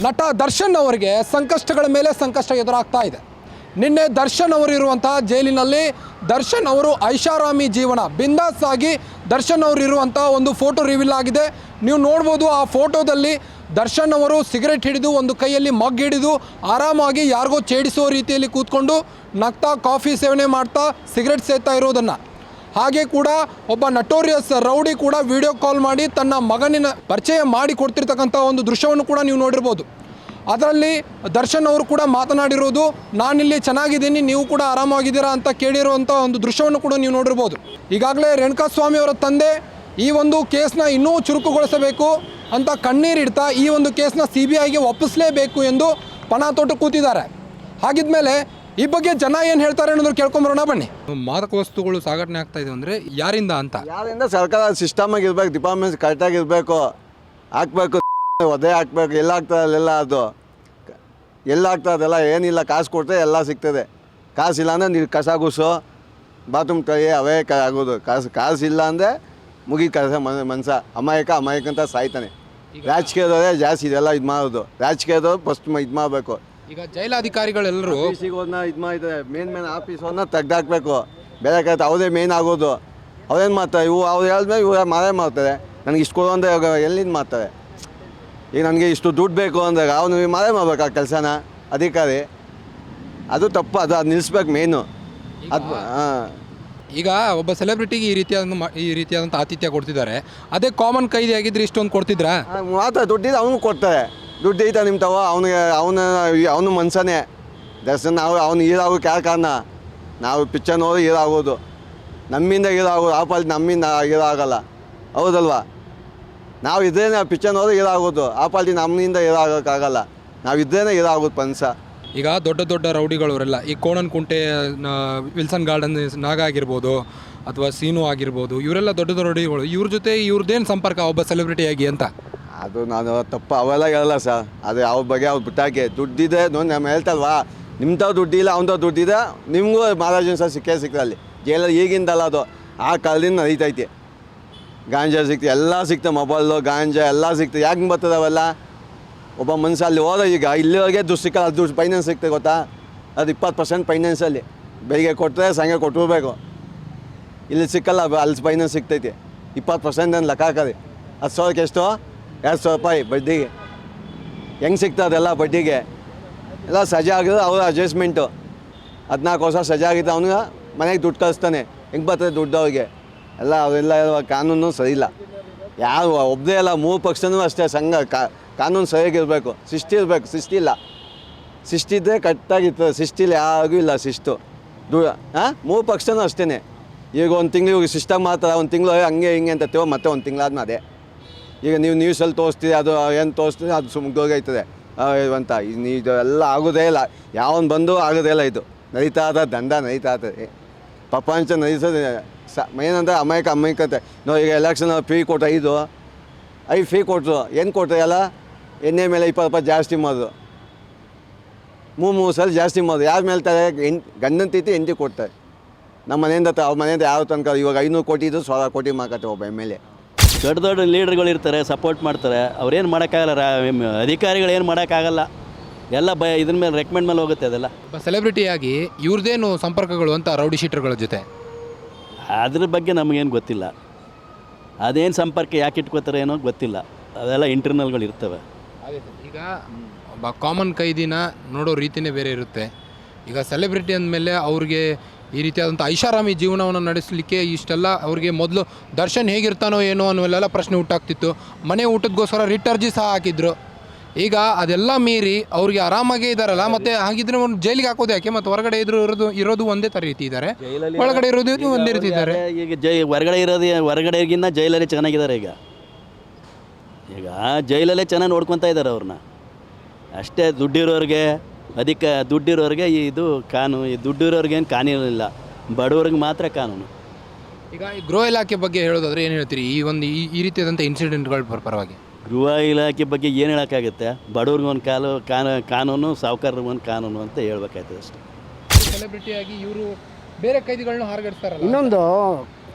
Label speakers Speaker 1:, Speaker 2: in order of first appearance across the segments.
Speaker 1: ನಟ ದರ್ಶನ್ ಅವರಿಗೆ ಸಂಕಷ್ಟಗಳ ಮೇಲೆ ಸಂಕಷ್ಟ ಎದುರಾಗ್ತಾ ಇದೆ. ನಿನ್ನೆ ದರ್ಶನ್ ಅವರು ಇರುವಂತಹ ಜೈಲಿನಲ್ಲಿ ದರ್ಶನ್ ಅವರು ಐಷಾರಾಮಿ ಜೀವನ ಬಿಂದಾಸ್ ಆಗಿ ದರ್ಶನ್ ಅವರು ಇರುವಂತಹ ಒಂದು ಫೋಟೋ ರಿವೀಲ್ ಆಗಿದೆ. ನೀವು ನೋಡ್ಬೋದು ಆ ಫೋಟೋದಲ್ಲಿ ದರ್ಶನ್ ಅವರು ಸಿಗರೆಟ್ ಹಿಡಿದು ಒಂದು ಕೈಯಲ್ಲಿ ಮಗ್ ಹಿಡಿದು ಆರಾಮಾಗಿ ಯಾರಿಗೋ ಛೇಡಿಸೋ ರೀತಿಯಲ್ಲಿ ಕೂತ್ಕೊಂಡು ನಗ್ತಾ ಕಾಫಿ ಸೇವನೆ ಮಾಡ್ತಾ ಸಿಗರೆಟ್ ಸೇತಾ ಇರೋದನ್ನು, ಹಾಗೆ ಕೂಡ ಒಬ್ಬ ನಟೋರಿಯಸ್ ರೌಡಿ ಕೂಡ ವಿಡಿಯೋ ಕಾಲ್ ಮಾಡಿ ತನ್ನ ಮಗನಿನ ಪರಿಚಯ ಮಾಡಿ ಕೊಡ್ತಿರ್ತಕ್ಕಂಥ ಒಂದು ದೃಶ್ಯವನ್ನು ಕೂಡ ನೀವು ನೋಡಿರ್ಬೋದು. ಅದರಲ್ಲಿ ದರ್ಶನ್ ಅವರು ಕೂಡ ಮಾತನಾಡಿರೋದು, ನಾನಿಲ್ಲಿ ಚೆನ್ನಾಗಿದ್ದೀನಿ, ನೀವು ಕೂಡ ಆರಾಮಾಗಿದ್ದೀರಾ ಅಂತ ಕೇಳಿರುವಂಥ ಒಂದು ದೃಶ್ಯವನ್ನು ಕೂಡ ನೀವು ನೋಡಿರ್ಬೋದು. ಈಗಾಗಲೇ ರೇಣುಕಾಸ್ವಾಮಿ ಅವರ ತಂದೆ ಈ ಒಂದು ಕೇಸ್ನ ಇನ್ನೂ ಚುರುಕುಗೊಳಿಸಬೇಕು ಅಂತ ಕಣ್ಣೀರಿಡ್ತಾ ಈ ಒಂದು ಕೇಸ್ನ CBIಗೆ ಒಪ್ಪಿಸಲೇಬೇಕು ಎಂದು ಪಣ ತೊಟ್ಟು ಕೂತಿದ್ದಾರೆ. ಹಾಗಿದ್ಮೇಲೆ ಈ ಬಗ್ಗೆ ಜನ ಏನು ಹೇಳ್ತಾರೆ ಅನ್ನೋದು ಕೇಳ್ಕೊಂಬರೋಣ ಬನ್ನಿ. ಮಾದಕ ವಸ್ತುಗಳು ಸಾಗಣೆ ಆಗ್ತಾ ಇದೆ ಅಂದರೆ ಯಾರಿಂದ ಅಂತ?
Speaker 2: ಯಾರಿಂದ? ಸರ್ಕಾರ ಸಿಸ್ಟಮ್ ಆಗಿರ್ಬೇಕು, ಡಿಪಾರ್ಟ್ಮೆಂಟ್ಸ್ ಕರೆಕ್ಟಾಗಿರಬೇಕು, ಹಾಕ್ಬೇಕು, ಒದೆ ಹಾಕ್ಬೇಕು. ಎಲ್ಲ ಆಗ್ತದೆ ಅಲ್ಲೆಲ್ಲ, ಅದು ಎಲ್ಲ ಆಗ್ತದೆಲ್ಲ ಏನಿಲ್ಲ, ಕಾಸು ಕೊಟ್ಟರೆ ಎಲ್ಲ ಸಿಗ್ತದೆ. ಕಾಸಿಲ್ಲ ಅಂದರೆ ನೀವು ಕಸ ಗುಸು ಬಾತ್ರೂಮ್ ಕೈ ಅವೇ ಆಗೋದು. ಕಾಸಿಲ್ಲ ಅಂದರೆ ಮುಗಿ ಕಸ ಮನ್ಸ ಅಮಾಯಕ ಅಂತ ಸಾಯ್ತಾನೆ. ರಾಜಕೀಯದವರೇ ಜಾಸ್ತಿ ಇದೆಲ್ಲ ಇದು ಮಾಡೋದು. ರಾಜಕೀಯದವ್ರು ಫಸ್ಟ್ ಇದು ಮಾಡಬೇಕು.
Speaker 1: ಈಗ ಜೈಲಾಧಿಕಾರಿಗಳೆಲ್ಲರೂ
Speaker 2: ಆಫೀಸಿಗೋದನ್ನ ಇದು ಮಾಡಿದ್ದಾರೆ, ಮೇನ್ ಆಫೀಸನ್ನ ತೆಗ್ದಾಕ್ಬೇಕು. ಬೇರೆ ಕಡೆ ಅವರೇ ಮೇನ್ ಆಗೋದು. ಅವ್ರೇನು ಮಾಡ್ತಾರೆ, ಅವ್ರು ಹೇಳಿದ್ಮೇಲೆ ಇವ್ರು ಮಾರೇ ಮಾಡ್ತಾರೆ. ನನಗೆ ಇಷ್ಟು ಕೊಡು ಅಂದರೆ ಎಲ್ಲಿಂದ ಮಾಡ್ತಾರೆ? ಈಗ ನನಗೆ ಇಷ್ಟು ದುಡ್ಡು ಬೇಕು ಅಂದಾಗ ಅವನು ಮಾರೇ ಮಾಡ್ಬೇಕು ಆ ಕೆಲಸನ ಅಧಿಕಾರಿ. ಅದು ತಪ್ಪು, ಅದು ನಿಲ್ಲಿಸ್ಬೇಕು ಮೇನು. ಅದು
Speaker 1: ಈಗ ಒಬ್ಬ ಸೆಲೆಬ್ರಿಟಿಗೆ ಈ ರೀತಿಯಾದಂಥ ಆತಿಥ್ಯ ಕೊಡ್ತಿದ್ದಾರೆ. ಅದೇ ಕಾಮನ್ ಕೈದಿ ಆಗಿದ್ರೆ ಇಷ್ಟೊಂದು ಕೊಡ್ತಿದ್ರಾ?
Speaker 2: ಮಾತ್ರ ದುಡ್ಡಿದ್ದು ಅವನು ಕೊಡ್ತಾರೆ. ದುಡ್ಡು ಐತ ನಿಮ್ಮ ತವ ಅವನು ಮನ್ಸನೇ ದರ್ಶನ್. ಅವ್ನು ಹೀರಾಗೋಕೆ ಯಾರು ಕಾರಣ? ನಾವು ಪಿಕ್ಚರ್ ನೋಡಿ ಹೀರಾಗೋದು, ನಮ್ಮಿಂದ ಹೀರಾಗೋದು. ಆ ಪಾಲಿ ನಮ್ಮಿಂದ ಹೀರೋ ಆಗಲ್ಲ, ಹೌದಲ್ವಾ? ನಾವು ಇದ್ರೇನೆ ಪಿಕ್ಚರ್ ನೋಡಿ ಹೀರಾಗೋದು. ಆ ಪಾಲಿ ನಮ್ಮಿಂದ ಹೀರೋ ಆಗೋಕ್ಕಾಗಲ್ಲ. ನಾವು ಇದ್ರೇನೆ ಹೀರಾಗೋದು ಪನ್ಸ.
Speaker 1: ಈಗ ದೊಡ್ಡ ದೊಡ್ಡ ರೌಡಿಗಳವರೆಲ್ಲ ಈ ಕೋಣನ್ ಕುಂಟೆ, ವಿಲ್ಸನ್ ಗಾರ್ಡನ್ ನಾಗ ಆಗಿರ್ಬೋದು ಅಥವಾ ಸೀನು ಆಗಿರ್ಬೋದು, ಇವರೆಲ್ಲ ದೊಡ್ಡ ದೊಡ್ಡ ರೌಡಿಗಳು. ಇವ್ರ ಜೊತೆ ಇವ್ರದ್ದೇನು ಸಂಪರ್ಕ ಒಬ್ಬ ಸೆಲೆಬ್ರಿಟಿಯಾಗಿ ಅಂತ?
Speaker 2: ಅದು ನಾನು ತಪ್ಪು ಅವೆಲ್ಲ ಹೇಳಲ್ಲ ಸರ್. ಅದು ಅವ್ರ ಬಗ್ಗೆ ಅವ್ರು ಬಿಟ್ಟಾಕಿ ದುಡ್ಡಿದೆ ನೋಡಿ. ನಮ್ಮ ಹೇಳ್ತಲ್ವಾ, ನಿಮ್ತಾವ್ ದುಡ್ಡಿಲ್ಲ ಅವ್ನತಾವ್ ದುಡ್ಡಿದೆ, ನಿಮಗೂ ಮಹಾರಾಜನ್ ಸರ್ ಸಿಕ್ಕೇ ಅಲ್ಲಿ ಜೈಲಲ್ಲಿ. ಈಗಿಂದಲ್ಲ, ಅದು ಆ ಕಾಲದಿಂದ ನಡೀತೈತಿ. ಗಾಂಜಾ ಸಿಗ್ತದೆ, ಎಲ್ಲ ಸಿಗ್ತದೆ, ಮೊಬೈಲು ಗಾಂಜಾ ಎಲ್ಲ ಸಿಗ್ತದೆ. ಯಾಕೆ ಬರ್ತದೆ ಅವೆಲ್ಲ? ಒಬ್ಬ ಮನುಷ್ಯ ಅಲ್ಲಿ ಹೋದ, ಈಗ ಇಲ್ಲಿವರೆಗೆ ದುಡ್ಡು ಸಿಕ್ಕಲ್ಲ. ಅದು ದುಡ್ಡು ಫೈನಾನ್ಸ್ ಸಿಗ್ತದೆ ಗೊತ್ತಾ? ಅದು 20% ಫೈನಾನ್ಸಲ್ಲಿ ಬೆಳಿಗ್ಗೆ ಕೊಟ್ಟರೆ ಸಂಜೆ ಕೊಟ್ಟಿರ್ಬೇಕು. ಇಲ್ಲಿ ಸಿಕ್ಕಲ್ಲ, ಅಲ್ಲಿ ಫೈನಾನ್ಸ್ ಸಿಗ್ತೈತಿ. 20% ಲೆಕ್ಕ ಹಾಕೋದು. 10 ಸಾವಿರಕ್ಕೆ ಎಷ್ಟು? 200 ರೂಪಾಯಿ ಬಡ್ಡಿಗೆ. ಹೆಂಗೆ ಸಿಗ್ತದೆ ಅದೆಲ್ಲ ಬಡ್ಡಿಗೆ? ಎಲ್ಲ ಸಜಾ ಆಗಿದ್ರೆ ಅವ್ರ ಅಡ್ಜಸ್ಟ್ಮೆಂಟು. 14 ವರ್ಷ ಸಜಾ ಆಗಿದ್ದು ಅವ್ನಿಗೆ ಮನೆಗೆ ದುಡ್ಡು ಕಳಿಸ್ತಾನೆ. ಹೆಂಗೆ ಬರ್ತದೆ ದುಡ್ಡು ಅವ್ರಿಗೆ? ಎಲ್ಲ ಅವೆಲ್ಲ ಕಾನೂನು ಸರಿ ಇಲ್ಲ. ಯಾರು ಒಬ್ಬದೇ ಅಲ್ಲ, 3 ಪಕ್ಷನೂ ಅಷ್ಟೇ. ಸಂಘ ಕಾನೂನು ಸರಿಯಾಗಿರಬೇಕು, ಶಿಸ್ತು ಇರಬೇಕು. ಶಿಸ್ತು ಇಲ್ಲ. ಶಿಸ್ತಿದ್ದರೆ ಕರೆಕ್ಟಾಗಿರ್ತದೆ. ಶಿಸ್ತಿಲ್ಲ, ಯಾರಿಗೂ ಇಲ್ಲ ಶಿಸ್ತು. 3 ಪಕ್ಷನೂ ಅಷ್ಟೇ. ಈಗ ಒಂದು ತಿಂಗಳು ಸಿಸ್ಟಮ್ ಮಾಡ್ತಾರೆ, ಒಂದು ತಿಂಗಳು ಹಂಗೆ ಹಿಂಗೆ ಅಂತ ಮತ್ತೆ ಒಂದು ತಿಂಗಳಾದ್ಮೇಲೆ ಅದೇ. ಈಗ ನೀವು ನ್ಯೂಸಲ್ಲಿ ತೋರಿಸ್ತೀರಿ, ಅದು ಏನು ತೋರಿಸ್ತೀರಿ ಅದು ಸುಮ್ಗೋಗೈತದೆ ಅಂತ. ಇದು ಎಲ್ಲ ಆಗೋದೇ ಇಲ್ಲ. ಯಾವನು ಬಂದು ಆಗೋದೇ ಇಲ್ಲ. ಇದು ನಡೀತಾ ಇದ್ದ ದಂಡ ನಡೀತಾ ಇರ್ತದೆ. ಪ್ರಪಂಚ ನಡೀತದೆ. ಏನಂದರೆ ಅಮಾಯಕತೆ. ನಾವು ಈಗ ಎಲೆಕ್ಷನ್ ಫ್ರೀ ಕೊಟ್ಟು 5 ಫ್ರೀ ಕೊಟ್ಟರು. ಏನು ಕೊಟ್ಟರು? ಎಲ್ಲ ಎಣ್ಣೆ ಮೇಲೆ 20 ರೂಪಾಯಿ ಜಾಸ್ತಿ ಮಾಡೋದು. 3 ಸಲ ಜಾಸ್ತಿ ಮಾಡೋದು. ಯಾರ ಮೇಲ್ತಾರೆ? ಗಂಡನ ತೀತಿ ಹೆಂಡತಿ ಕೊಡ್ತಾರೆ. ನಮ್ಮ ಮನೆಯಿಂದ ಅವ್ರ ಮನೆಯಿಂದ ಯಾವ ತನಕ ಇವಾಗ 500 ಕೋಟಿ ಇದ್ದು 1000 ಕೋಟಿ ಮಾಕತ್ತೆ ಒಬ್ಬ MLA.
Speaker 3: ದೊಡ್ಡ ದೊಡ್ಡ ಲೀಡರ್ಗಳು ಇರ್ತಾರೆ, ಸಪೋರ್ಟ್ ಮಾಡ್ತಾರೆ. ಅವ್ರೇನು ಮಾಡೋಕ್ಕಾಗಲ್ಲ. ಅಧಿಕಾರಿಗಳು ಏನು ಮಾಡೋಕ್ಕಾಗಲ್ಲ. ಎಲ್ಲ ಇದ್ರ ಮೇಲೆ ರೆಕಮೆಂಡ್ ಮೇಲೆ ಹೋಗುತ್ತೆ ಅದೆಲ್ಲ.
Speaker 1: ಸೆಲೆಬ್ರಿಟಿಯಾಗಿ ಇವ್ರದ್ದೇನು ಸಂಪರ್ಕಗಳು ಅಂತ ರೌಡಿ ಶೀಟರ್ಗಳ ಜೊತೆ?
Speaker 3: ಅದ್ರ ಬಗ್ಗೆ ನಮಗೇನು ಗೊತ್ತಿಲ್ಲ. ಅದೇನು ಸಂಪರ್ಕ ಯಾಕೆ ಇಟ್ಕೋತಾರೆ ಏನೋ ಗೊತ್ತಿಲ್ಲ. ಅದೆಲ್ಲ ಇಂಟರ್ನಲ್ಗಳು ಇರ್ತವೆ.
Speaker 1: ಈಗ ಒಬ್ಬ ಕಾಮನ್ ಕೈದಿನ ನೋಡೋ ರೀತಿಯೇ ಬೇರೆ ಇರುತ್ತೆ. ಈಗ ಸೆಲೆಬ್ರಿಟಿ ಅಂದಮೇಲೆ ಅವ್ರಿಗೆ ಈ ರೀತಿಯಾದಂಥ ಐಷಾರಾಮಿ ಜೀವನವನ್ನು ನಡೆಸಲಿಕ್ಕೆ ಇಷ್ಟೆಲ್ಲ ಅವ್ರಿಗೆ ಮೊದಲು ದರ್ಶನ್ ಹೇಗಿರ್ತಾನೋ ಏನೋ ಅನ್ನೋಲ್ಲೆಲ್ಲ ಪ್ರಶ್ನೆ ಹುಟ್ಟಾಗ್ತಿತ್ತು. ಮನೆ ಊಟದಗೋಸ್ಕರ ರಿಟರ್ಜಿ ಸಹ ಹಾಕಿದ್ರು. ಈಗ ಅದೆಲ್ಲ ಮೀರಿ ಅವ್ರಿಗೆ ಆರಾಮಾಗೇ ಇದ್ದಾರಲ್ಲ, ಮತ್ತು ಹಾಗಿದ್ರೆ ಒಂದು ಜೈಲಿಗೆ ಹಾಕೋದು ಯಾಕೆ? ಮತ್ತು ಹೊರಗಡೆ ಇರೋದು ಒಂದೇ ಥರ ರೀತಿ ಇದ್ದಾರೆ, ಒಳಗಡೆ ಇರೋದು ಒಂದೇ ರೀತಿ ಇದ್ದಾರೆ.
Speaker 3: ಈಗ ಹೊರಗಡೆಗಿನ್ನ ಜೈಲಲ್ಲಿ ಚೆನ್ನಾಗಿದ್ದಾರೆ. ಈಗ ಜೈಲಲ್ಲೇ ಚೆನ್ನಾಗಿ ನೋಡ್ಕೊತಾ ಇದ್ದಾರೆ ಅವ್ರನ್ನ ಅಷ್ಟೇ. ದುಡ್ಡಿರೋರಿಗೆ ದುಡ್ಡಿರೋರಿಗೆ ಇದು ಕಾನೂನು, ಈ ದುಡ್ಡಿರೋರಿಗೆ ಏನು ಕಾನೂನಿಲ್ಲ, ಬಡವ್ರಿಗೆ ಮಾತ್ರ ಕಾನೂನು.
Speaker 1: ಈಗ ಈ ಗೃಹ ಇಲಾಖೆ ಬಗ್ಗೆ ಹೇಳೋದಾದ್ರೆ ಏನು ಹೇಳ್ತೀರಿ? ಈ ರೀತಿಯಾದಂಥ ಇನ್ಸಿಡೆಂಟ್ಗಳ ಪರವಾಗಿ
Speaker 3: ಗೃಹ ಇಲಾಖೆ ಬಗ್ಗೆ ಏನು ಹೇಳೋಕ್ಕಾಗುತ್ತೆ? ಬಡವ್ರಿಗೆ ಒಂದು ಕಾನೂನು, ಸಾಹುಕಾರರಿಗೆ ಒಂದು ಕಾನೂನು ಅಂತ ಹೇಳ್ಬೇಕಾಯ್ತದೆ ಅಷ್ಟೇ.
Speaker 1: ಸೆಲೆಬ್ರಿಟಿಯಾಗಿ ಇವರು ಬೇರೆ ಕೈದಿಗಳನ್ನ ಹಾರ್ಗಡಿಸ್ತಾರಲ್ಲ.
Speaker 4: ಇನ್ನೊಂದು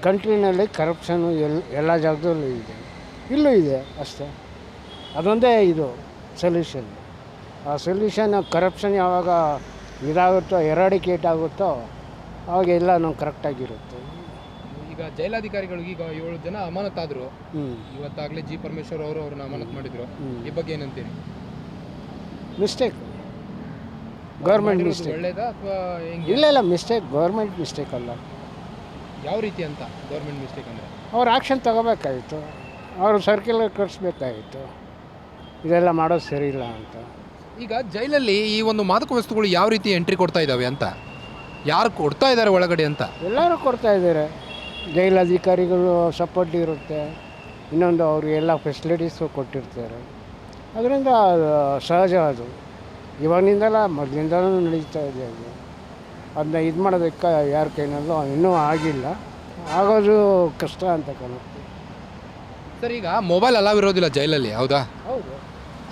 Speaker 4: ಕಂಟ್ರಿನಲ್ಲಿ ಕರಪ್ಷನ್ನು ಎಲ್ಲ ಜಾಗದಲ್ಲೂ ಇದೆ, ಇಲ್ಲೂ ಇದೆ ಅಷ್ಟೇ. ಅದೊಂದೇ ಇದು ಸೊಲ್ಯೂಷನ್. ಆ ಸೊಲ್ಯೂಷನ್ ಕರಪ್ಷನ್ ಯಾವಾಗ ಇದಾಗುತ್ತೋ ಎರಾಡಿಕೇಟ್ ಆಗುತ್ತೋ ಅವಾಗ ಎಲ್ಲನೂ ಕರೆಕ್ಟಾಗಿರುತ್ತೆ.
Speaker 1: ಈಗ ಜೈಲಾಧಿಕಾರಿಗಳಿಗೆ ಈಗ 7 ಜನ ಅಮಾನತಾದ್ರು,
Speaker 4: ಹ್ಞೂ
Speaker 1: ಇವತ್ತಾಗಲೇ ಜಿ ಪರಮೇಶ್ವರ್ ಅವರು ಅವ್ರನ್ನ ಅಮಾನತ್ ಮಾಡಿದ್ರು. ಈ ಬಗ್ಗೆ ಏನಂತೀರಿ?
Speaker 4: Mistake, government mistake.
Speaker 1: ಒಳ್ಳೇದಾ ಅಥವಾ ಹೆಂಗೆ?
Speaker 4: ಇಲ್ಲ ಮಿಸ್ಟೇಕ್, ಗೌರ್ಮೆಂಟ್ ಮಿಸ್ಟೇಕ್ ಅಲ್ಲ.
Speaker 1: ಯಾವ ರೀತಿ ಅಂತ ಗೌರ್ಮೆಂಟ್ ಮಿಸ್ಟೇಕ್ ಅಂದರೆ?
Speaker 4: ಅವ್ರು ಆ್ಯಕ್ಷನ್ ತಗೋಬೇಕಾಗಿತ್ತು, ಅವರು ಸರ್ಕ್ಯುಲರ್ ಕಳಿಸ್ಬೇಕಾಗಿತ್ತು, ಇದೆಲ್ಲ ಮಾಡೋದು ಸರಿ ಇಲ್ಲ ಅಂತ.
Speaker 1: ಈಗ ಜೈಲಲ್ಲಿ ಈ ಒಂದು ಮಾದಕ ವಸ್ತುಗಳು ಯಾವ ರೀತಿ ಎಂಟ್ರಿ ಕೊಡ್ತಾ ಇದ್ದಾವೆ ಅಂತ, ಯಾರು ಕೊಡ್ತಾ ಇದ್ದಾರೆ ಒಳಗಡೆ ಅಂತ?
Speaker 4: ಎಲ್ಲರೂ ಕೊಡ್ತಾ ಇದ್ದಾರೆ. ಜೈಲು ಅಧಿಕಾರಿಗಳು ಸಪೋರ್ಟ್ ಇರುತ್ತೆ, ಇನ್ನೊಂದು ಅವ್ರಿಗೆಲ್ಲ ಫೆಸಿಲಿಟೀಸು ಕೊಟ್ಟಿರ್ತಾರೆ. ಅದರಿಂದ ಸಹಜ ಅದು, ಇವಾಗಿನಿಂದಲ್ಲ ಮೊದಲಿಂದಲೂ ನಡೀತಾ ಇದೆ. ಅದನ್ನ ಇದು ಮಾಡೋದಕ್ಕೆ ಯಾರ ಕೈನಲ್ಲೂ ಇನ್ನೂ ಆಗಿಲ್ಲ, ಆಗೋದು ಕಷ್ಟ ಅಂತ ಕಾಣುತ್ತೆ.
Speaker 1: ಸರ್, ಈಗ ಮೊಬೈಲ್ ಅಲಾವ್ ಇರೋದಿಲ್ಲ ಜೈಲಲ್ಲಿ, ಹೌದಾ?
Speaker 4: ಹೌದು.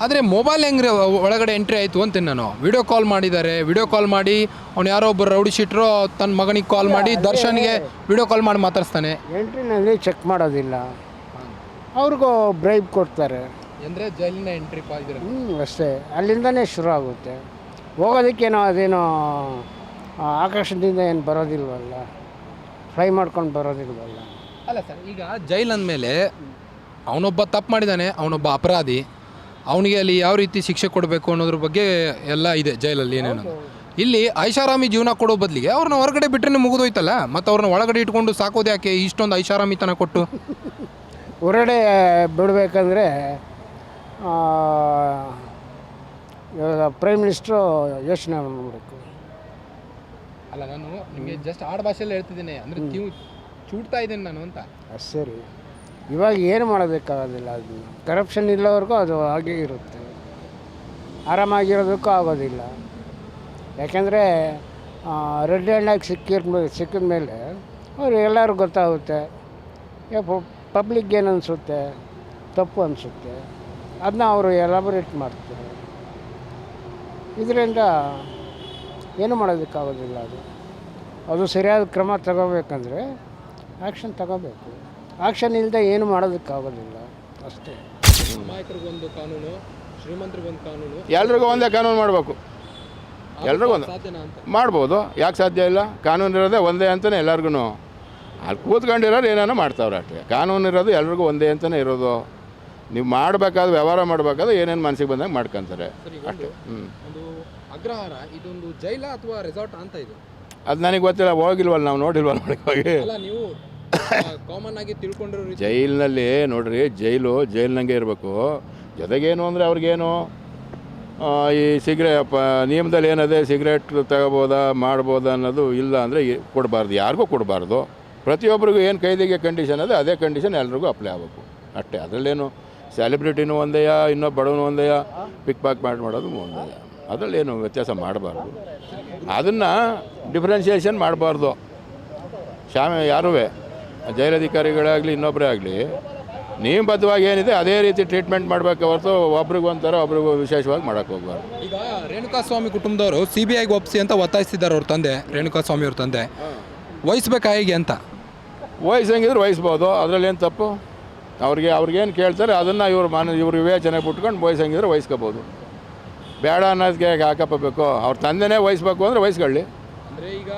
Speaker 1: ಆದರೆ ಮೊಬೈಲ್ ಹೆಂಗ್ರೆ ಒಳಗಡೆ ಎಂಟ್ರಿ ಆಯಿತು ಅಂತೀನಿ ನಾನು. ವಿಡಿಯೋ ಕಾಲ್ ಮಾಡಿದ್ದಾರೆ, ವಿಡಿಯೋ ಕಾಲ್ ಮಾಡಿ ಅವ್ನು ಯಾರೋ ಒಬ್ಬರು ರೌಡಿ ಶೀಟ್ರು ತನ್ನ ಮಗನಿಗೆ ಕಾಲ್ ಮಾಡಿ ದರ್ಶನ್ಗೆ ವಿಡಿಯೋ ಕಾಲ್ ಮಾಡಿ ಮಾತಾಡಿಸ್ತಾನೆ.
Speaker 4: ಎಂಟ್ರಿನಲ್ಲಿ ಚೆಕ್ ಮಾಡೋದಿಲ್ಲ, ಅವ್ರಿಗೂ ಬ್ರೈಬ್ ಕೊಡ್ತಾರೆ.
Speaker 1: ಅಂದರೆ ಜೈಲಿನ ಎಂಟ್ರಿ
Speaker 4: ಅಷ್ಟೇ, ಅಲ್ಲಿಂದನೇ ಶುರು ಆಗುತ್ತೆ. ಹೋಗೋದಕ್ಕೇನೋ ಅದೇನೋ ಆಕಾಶದಿಂದ ಏನು ಬರೋದಿಲ್ವಲ್ಲ, ಫ್ಲೈ ಮಾಡ್ಕೊಂಡು ಬರೋದಿಲ್ವಲ್ಲ.
Speaker 1: ಅಲ್ಲ ಸರ್, ಈಗ ಜೈಲ್ ಅಂದಮೇಲೆ ಅವನೊಬ್ಬ ತಪ್ಪು ಮಾಡಿದ್ದಾನೆ, ಅವನೊಬ್ಬ ಅಪರಾಧಿ, ಅವನಿಗೆ ಅಲ್ಲಿ ಯಾವ ರೀತಿ ಶಿಕ್ಷೆ ಕೊಡಬೇಕು ಅನ್ನೋದ್ರ ಬಗ್ಗೆ ಎಲ್ಲ ಇದೆ ಜೈಲಲ್ಲಿ. ಏನೇನು ಇಲ್ಲಿ ಐಷಾರಾಮಿ ಜೀವನ ಕೊಡೋ ಬದಲಿಗೆ ಅವ್ರನ್ನ ಹೊರಗಡೆ ಬಿಟ್ಟರೆ ಮುಗಿದೋಯ್ತಲ್ಲ, ಮತ್ತು ಅವ್ರನ್ನ ಒಳಗಡೆ ಇಟ್ಕೊಂಡು ಸಾಕೋದು ಯಾಕೆ ಇಷ್ಟೊಂದು ಐಷಾರಾಮಿತನ ಕೊಟ್ಟು?
Speaker 4: ಹೊರಗಡೆ ಬಿಡಬೇಕಂದ್ರೆ ಇವಾಗ ಪ್ರೈಮ್ ಮಿನಿಸ್ಟ್ರು ಯೋಚನೆ ಮಾಡಬೇಕು.
Speaker 1: ಅಲ್ಲ, ನಾನು ನಿಮಗೆ ಜಸ್ಟ್ ಆಡ್ ಭಾಷೆಯಲ್ಲಿ ಹೇಳ್ತಿದ್ದೀನಿ, ಅಂದರೆ ಚೂಡ್ತಾ ಇದ್ದೇನೆ ನಾನು ಅಂತ.
Speaker 4: ಅಷ್ಟು ಸರಿ, ಇವಾಗ ಏನು ಮಾಡೋದಕ್ಕಾಗೋದಿಲ್ಲ. ಅದು ಕರಪ್ಷನ್ ಇಲ್ಲವರೆಗೂ ಅದು ಹಾಗೇ ಇರುತ್ತೆ, ಆರಾಮಾಗಿರೋದಕ್ಕೂ ಆಗೋದಿಲ್ಲ. ಯಾಕೆಂದರೆ ರೆಡ್ ಹ್ಯಾಂಡಾಗಿ ಸಿಕ್ಕಿದ ಮೇಲೆ ಅವ್ರು ಎಲ್ಲರೂ ಗೊತ್ತಾಗುತ್ತೆ. ಪಬ್ಲಿಕ್ ಏನು ಅನಿಸುತ್ತೆ, ತಪ್ಪು ಅನಿಸುತ್ತೆ, ಅದನ್ನ ಅವರು ಎಲಾಬೊರೇಟ್ ಮಾಡ್ತಾರೆ. ಇದರಿಂದ ಏನು ಮಾಡೋದಕ್ಕಾಗೋದಿಲ್ಲ. ಅದು ಸರಿಯಾದ ಕ್ರಮ ತಗೋಬೇಕಂದ್ರೆ ಆ್ಯಕ್ಷನ್ ತಗೋಬೇಕು. ಆ್ಯಕ್ಷನ್ ಇಲ್ಲದೆ ಏನು ಮಾಡೋದಕ್ಕಾಗೋದಿಲ್ಲ ಅಷ್ಟೇ.
Speaker 1: ಅಮಾಯಕರಿಗೊಂದು ಕಾನೂನು, ಶ್ರೀಮಂತರಿಗೊಂದು ಕಾನೂನು,
Speaker 5: ಎಲ್ರಿಗೂ ಒಂದೇ ಕಾನೂನು ಮಾಡಬೇಕು. ಎಲ್ರಿಗೂ ಒಂದು
Speaker 1: ಸಾಧ್ಯನಾ ಅಂತ?
Speaker 5: ಮಾಡ್ಬೋದು, ಯಾಕೆ ಸಾಧ್ಯ ಇಲ್ಲ? ಕಾನೂನು ಇರೋದೇ ಒಂದೇ ಅಂತಲೇ ಎಲ್ಲರಿಗೂ. ಅಲ್ಲಿ ಕೂತ್ಕೊಂಡಿರೋರು ಏನೇನೋ ಮಾಡ್ತಾವ್ರೆ ಅಷ್ಟೇ. ಕಾನೂನು ಇರೋದು ಎಲ್ರಿಗೂ ಒಂದೇ ಅಂತಲೇ ಇರೋದು. ನೀವು ಮಾಡಬೇಕಾದ್ರೆ, ವ್ಯವಹಾರ ಮಾಡಬೇಕಾದ್ರೆ ಏನೇನು ಮನಸ್ಸಿಗೆ ಬಂದಾಗ ಮಾಡ್ಕೊತಾರೆ ಅಷ್ಟೇ.
Speaker 1: ಒಂದು ಅಗ್ರಹಾರ ಇದೊಂದು ಜೈಲ ಅಥವಾ ರೆಸಾರ್ಟ್ ಅಂತ ಇದು?
Speaker 5: ಅದು ನನಗೆ ಗೊತ್ತಿಲ್ಲ, ಹೋಗಿಲ್ವಲ್ಲ, ನಾವು ನೋಡಿಲ್ವಲ್ಲ ಒಳಗೆ ಹೋಗಿ.
Speaker 1: ಅಲ್ಲ, ನೀವು ಕಾಮನ್ ಆಗಿ ತಿಳ್ಕೊಂಡಿರೋ ರೀತಿ
Speaker 5: ಜೈಲಿನಲ್ಲಿ ನೋಡ್ರಿ, ಜೈಲಿನಂಗೆ ಇರಬೇಕು. ಜೊತೆಗೇನು ಅಂದರೆ ಅವ್ರಿಗೇನು ಈ ನಿಯಮದಲ್ಲಿ ಏನದೆ, ಸಿಗರೇಟ್ ತಗೋಬೋದಾ ಮಾಡ್ಬೋದಾ ಅನ್ನೋದು ಇಲ್ಲ ಅಂದರೆ ಕೊಡಬಾರ್ದು, ಯಾರಿಗೂ ಕೊಡಬಾರ್ದು. ಪ್ರತಿಯೊಬ್ಬರಿಗೂ ಏನು ಕೈದಿಗೆ ಕಂಡೀಷನ್ ಅದೇ, ಅದೇ ಕಂಡೀಷನ್ ಎಲ್ರಿಗೂ ಅಪ್ಲೈ ಆಗಬೇಕು ಅಷ್ಟೇ. ಅದರಲ್ಲೇನು ಸೆಲೆಬ್ರಿಟಿನೂ ಒಂದೇಯ, ಇನ್ನೊಬ್ಬ ಬಡವನು ಒಂದೇಯ, ಪಿಕ್ ಪಾಕ್ ಮಾಡೋದು ಒಂದೇಯ, ಅದರಲ್ಲೇನು ವ್ಯತ್ಯಾಸ ಮಾಡಬಾರ್ದು. ಅದನ್ನು ಡಿಫ್ರೆನ್ಸಿಯೇಷನ್ ಮಾಡಬಾರ್ದು. ಯಾರೂ ಜೈಲಧಿಕಾರಿಗಳಾಗಲಿ ಇನ್ನೊಬ್ಬರೇ ಆಗಲಿ ನಿಯಮಬದ್ಧವಾಗಿ ಏನಿದೆ ಅದೇ ರೀತಿ ಟ್ರೀಟ್ಮೆಂಟ್ ಮಾಡಬೇಕು ಹೊರತು ಒಬ್ರಿಗೊಂಥರ ಒಬ್ರಿಗೂ ವಿಶೇಷವಾಗಿ ಮಾಡೋಕ್ಕೆ ಹೋಗ್ಬಾರ್ದು.
Speaker 1: ಈಗ ರೇಣುಕಾಸ್ವಾಮಿ ಕುಟುಂಬದವರು CBIಗೆ ಒಪ್ಪಿಸಿ ಅಂತ ಒತ್ತಾಯಿಸಿದ್ದಾರೆ ಅವ್ರ ತಂದೆ, ರೇಣುಕಾಸ್ವಾಮಿ ಅವ್ರ ತಂದೆ. ವಹಿಸ್ಬೇಕಾ ಹೇಗೆ ಅಂತ?
Speaker 5: ವಹಿಸಂಗಿದ್ರೆ ವಹಿಸ್ಬೋದು, ಅದರಲ್ಲೇನು ತಪ್ಪು? ಅವ್ರಿಗೇನು ಕೇಳ್ತಾರೆ ಅದನ್ನು ಇವ್ರ ವಿವೇಚನೆ ಬಿಟ್ಕೊಂಡು ವಹಿಸಂಗಿದ್ರೆ ವಹಿಸ್ಕೋಬೋದು. ಬೇಡ ಅನ್ನೋದಕ್ಕೆ ಹಾಕಬೇಕು. ಅವ್ರ ತಂದೆನೇ ವಹಿಸ್ಬೇಕು ಅಂದರೆ ವಹಿಸ್ಕೊಳ್ಳಿ.
Speaker 1: ಅಂದರೆ ಈಗ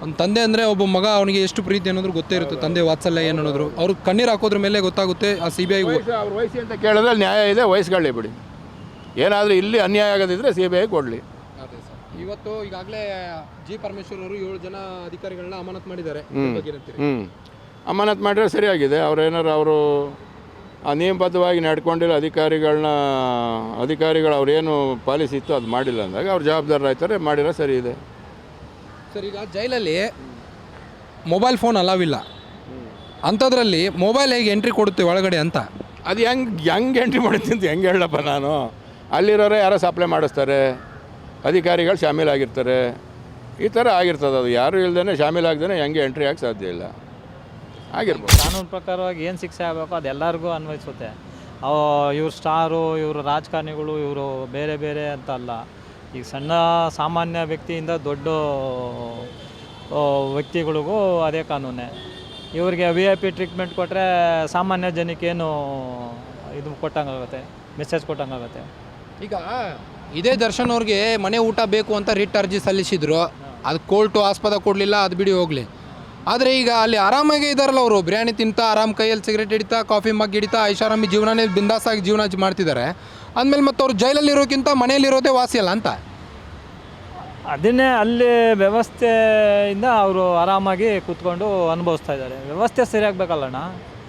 Speaker 1: ಒಂದು ತಂದೆ ಅಂದರೆ ಒಬ್ಬ ಮಗ, ಅವನಿಗೆ ಎಷ್ಟು ಪ್ರೀತಿ ಅನ್ನೋದ್ರು ಗೊತ್ತೇ ಇರುತ್ತೆ, ತಂದೆ ವಾತ್ಸಲ್ಯ ಏನು ಅನ್ನೋದ್ರು. ಅವ್ರು ಕಣ್ಣೀರು ಹಾಕೋದ್ರ ಮೇಲೆ ಗೊತ್ತಾಗುತ್ತೆ. ಆ CBI
Speaker 5: ಅವ್ರು ವಹಿಸಿ ಅಂತ ಕೇಳಿದ್ರೆ ನ್ಯಾಯ ಇದೆ, ವಹಿಸ್ಕೊಳ್ಳಿ ಬಿಡಿ. ಏನಾದರೂ ಇಲ್ಲಿ ಅನ್ಯಾಯ ಆಗೋದಿದ್ರೆ CBI ಕೊಡಲಿ.
Speaker 1: ಅದೇ ಸರ್, ಇವತ್ತು ಈಗಾಗಲೇ ಜಿ ಪರಮೇಶ್ವರ್ ಅವರು 7 ಜನ ಅಧಿಕಾರಿಗಳನ್ನ ಅಮಾನತ್ ಮಾಡಿದ್ದಾರೆ.
Speaker 5: ಅಮಾನತ್ ಮಾಡಿದ್ರೆ ಸರಿಯಾಗಿದೆ. ಅವರು ನಿಯಮಬದ್ಧವಾಗಿ ನಡ್ಕೊಂಡಿಲ್ಲ, ಅಧಿಕಾರಿಗಳು ಅವ್ರೇನು ಪಾಲಿಸಿ ಇತ್ತು ಅದು ಮಾಡಿಲ್ಲ ಅಂದಾಗ ಅವ್ರು ಜವಾಬ್ದಾರರಾಗ್ತಾರೆ, ಮಾಡಿರೋ ಸರಿ ಇದೆ.
Speaker 1: ಸರ್, ಈಗ ಜೈಲಲ್ಲಿ ಮೊಬೈಲ್ ಫೋನ್ ಅಲಾವಿಲ್ಲ, ಅಂಥದ್ರಲ್ಲಿ ಮೊಬೈಲ್ ಹೇಗೆ ಎಂಟ್ರಿ ಕೊಡುತ್ತೆ ಒಳಗಡೆ ಅಂತ?
Speaker 5: ಅದು ಹೆಂಗೆ ಎಂಟ್ರಿ ಮಾಡುತ್ತೆ ಅಂತ ಹೆಂಗೆ ಹೇಳಪ್ಪ ನಾನು? ಅಲ್ಲಿರೋರೇ ಯಾರೋ ಸಪ್ಲೈ ಮಾಡಿಸ್ತಾರೆ, ಅಧಿಕಾರಿಗಳು ಶಾಮೀಲಾಗಿರ್ತಾರೆ, ಈ ಥರ ಆಗಿರ್ತದೆ. ಅದು ಯಾರೂ ಇಲ್ದೇ ಶಾಮೀಲಾಗ್ದೇ ಹೆಂಗೆ ಎಂಟ್ರಿ ಆಗಿ ಸಾಧ್ಯ ಇಲ್ಲ. ಆಗಿರ್ಬೋದು.
Speaker 6: ಕಾನೂನು ಪ್ರಕಾರವಾಗಿ ಏನು ಶಿಕ್ಷೆ ಆಗಬೇಕು ಅದು ಎಲ್ಲರಿಗೂ ಅನ್ವಯಿಸುತ್ತೆ. ಇವ್ರು ಸ್ಟಾರು, ಇವರು ರಾಜಕಾರಣಿಗಳು, ಇವರು ಬೇರೆ ಬೇರೆ ಅಂತ ಅಲ್ಲ. ಈಗ ಸಣ್ಣ ಸಾಮಾನ್ಯ ವ್ಯಕ್ತಿಯಿಂದ ದೊಡ್ಡ ವ್ಯಕ್ತಿಗಳಿಗೂ ಅದೇ ಕಾನೂನೇ. ಇವರಿಗೆ VIP ಟ್ರೀಟ್ಮೆಂಟ್ ಕೊಟ್ಟರೆ ಸಾಮಾನ್ಯ ಜನಕ್ಕೇನು ಇದು ಕೊಟ್ಟಂಗಾಗುತ್ತೆ, ಮೆಸೇಜ್ ಕೊಟ್ಟಂಗಾಗುತ್ತೆ.
Speaker 1: ಈಗ ಇದೇ ದರ್ಶನ್ ಅವ್ರಿಗೆ ಮನೆ ಊಟ ಬೇಕು ಅಂತ ರಿಟ್ ಅರ್ಜಿ ಸಲ್ಲಿಸಿದ್ರು, ಅದು ಕೋರ್ಟು ಆಸ್ಪದ ಕೊಡಲಿಲ್ಲ, ಅದು ಬಿಡಿ ಹೋಗಲಿ. ಆದರೆ ಈಗ ಅಲ್ಲಿ ಆರಾಮಾಗೇ ಇದ್ದಾರಲ್ಲ ಅವರು, ಬಿರಿಯಾನಿ ತಿಂತಾ ಆರಾಮ್ ಕೈಯಲ್ಲಿ ಸಿಗರೇಟ್ ಹಿಡಿತಾ ಕಾಫಿ ಮಗ್ ಹಿಡಿತಾ ಐಷಾರಾಮಿ ಜೀವನನೇ ಬಿಂದಾಸಾಗಿ ಜೀವನ ಮಾಡ್ತಿದ್ದಾರೆ. ಅಂದಮೇಲೆ ಮತ್ತು ಅವ್ರು ಜೈಲಲ್ಲಿರೋಕ್ಕಿಂತ ಮನೆಯಲ್ಲಿರೋದೇ ವಾಸಿ ಅಲ್ಲ ಅಂತ.
Speaker 6: ಅದನ್ನೇ ಅಲ್ಲಿ ವ್ಯವಸ್ಥೆಯಿಂದ ಅವರು ಆರಾಮಾಗಿ ಕೂತ್ಕೊಂಡು ಅನುಭವಿಸ್ತಾ ಇದ್ದಾರೆ. ವ್ಯವಸ್ಥೆ ಸರಿಯಾಗಬೇಕಲ್ಲಣ್ಣ.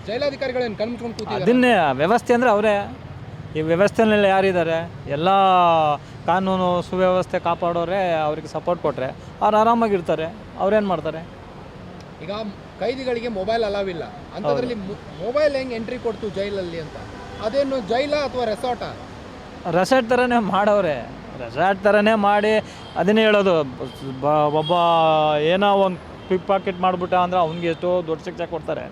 Speaker 1: ಜೈಲಾಧಿಕಾರಿಗಳೇನು ಕಣ್ಮುಚ್ಕೊಂಡು ಕೂತಿದ್ದಾರೆ?
Speaker 6: ಅದನ್ನೇ ವ್ಯವಸ್ಥೆ ಅಂದರೆ ಅವರೇ. ಈ ವ್ಯವಸ್ಥೆನಲ್ಲಿ ಯಾರಿದ್ದಾರೆ? ಎಲ್ಲ ಕಾನೂನು ಸುವ್ಯವಸ್ಥೆ ಕಾಪಾಡೋರೆ ಅವ್ರಿಗೆ ಸಪೋರ್ಟ್ ಕೊಟ್ಟರೆ ಅವ್ರು ಆರಾಮಾಗಿರ್ತಾರೆ. ಅವ್ರೇನು ಮಾಡ್ತಾರೆ?
Speaker 1: ಈಗ ಕೈದಿಗಳಿಗೆ ಮೊಬೈಲ್ ಅಲಾವ್ ಇಲ್ಲ ಅಂಥದ್ರಲ್ಲಿ ಮೊಬೈಲ್ ಹೆಂಗೆ ಎಂಟ್ರಿ ಕೊಡ್ತು ಜೈಲಲ್ಲಿ ಅಂತ? ಅದೇನು ಜೈಲ ಅಥವಾ ರೆಸಾರ್ಟಾ?
Speaker 6: ರೆಸಾರ್ಟ್ ಥರನೇ ಮಾಡವ್ರೆ. ರೆಸಾರ್ಟ್ ಥರನೇ ಮಾಡಿ ಅದನ್ನೇ ಹೇಳೋದು. ಒಬ್ಬ ಏನೋ ಒಂದು ಪಿಕ್ ಪಾಕೆಟ್ ಮಾಡಿಬಿಟ್ಟ ಅಂದರೆ ಅವ್ನಿಗೆ ಎಷ್ಟೋ ದೊಡ್ಡ ಶಿಕ್ಷೆ ಕೊಡ್ತಾರೆ.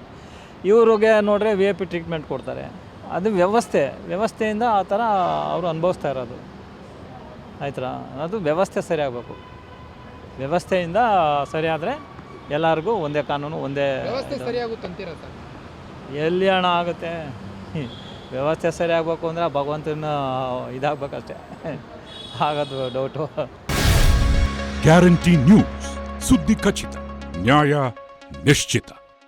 Speaker 6: ಇವ್ರಿಗೆ ನೋಡ್ರೆ VIP ಟ್ರೀಟ್ಮೆಂಟ್ ಕೊಡ್ತಾರೆ. ಅದು ವ್ಯವಸ್ಥೆಯಿಂದ ಆ ಥರ ಅವರು ಅನುಭವಿಸ್ತಾ ಇರೋದು. ಆಯ್ತಾ? ಅದು ವ್ಯವಸ್ಥೆ ಸರಿಯಾಗಬೇಕು. ವ್ಯವಸ್ಥೆಯಿಂದ ಸರಿಯಾದರೆ ಎಲ್ಲರಿಗೂ ಒಂದೇ ಕಾನೂನು, ಒಂದೇ
Speaker 1: ವ್ಯವಸ್ಥೆ ಸರಿಯಾಗುತ್ತೆ ಅಂತೀರಾ ಸರ್?
Speaker 6: ಎಲ್ಲಿ ಹಣ ಆಗುತ್ತೆ? ವ್ಯವಸ್ಥೆ ಸರಿಯಾಗಬೇಕು ಅಂದರೆ ಭಗವಂತನ ಇದಾಗಬೇಕಷ್ಟೇ. ಆಗೋದು ಡೌಟು.
Speaker 7: ಗ್ಯಾರಂಟಿ ನ್ಯೂಸ್, ಸುದ್ದಿ ಖಚಿತ, ನ್ಯಾಯ ನಿಶ್ಚಿತ.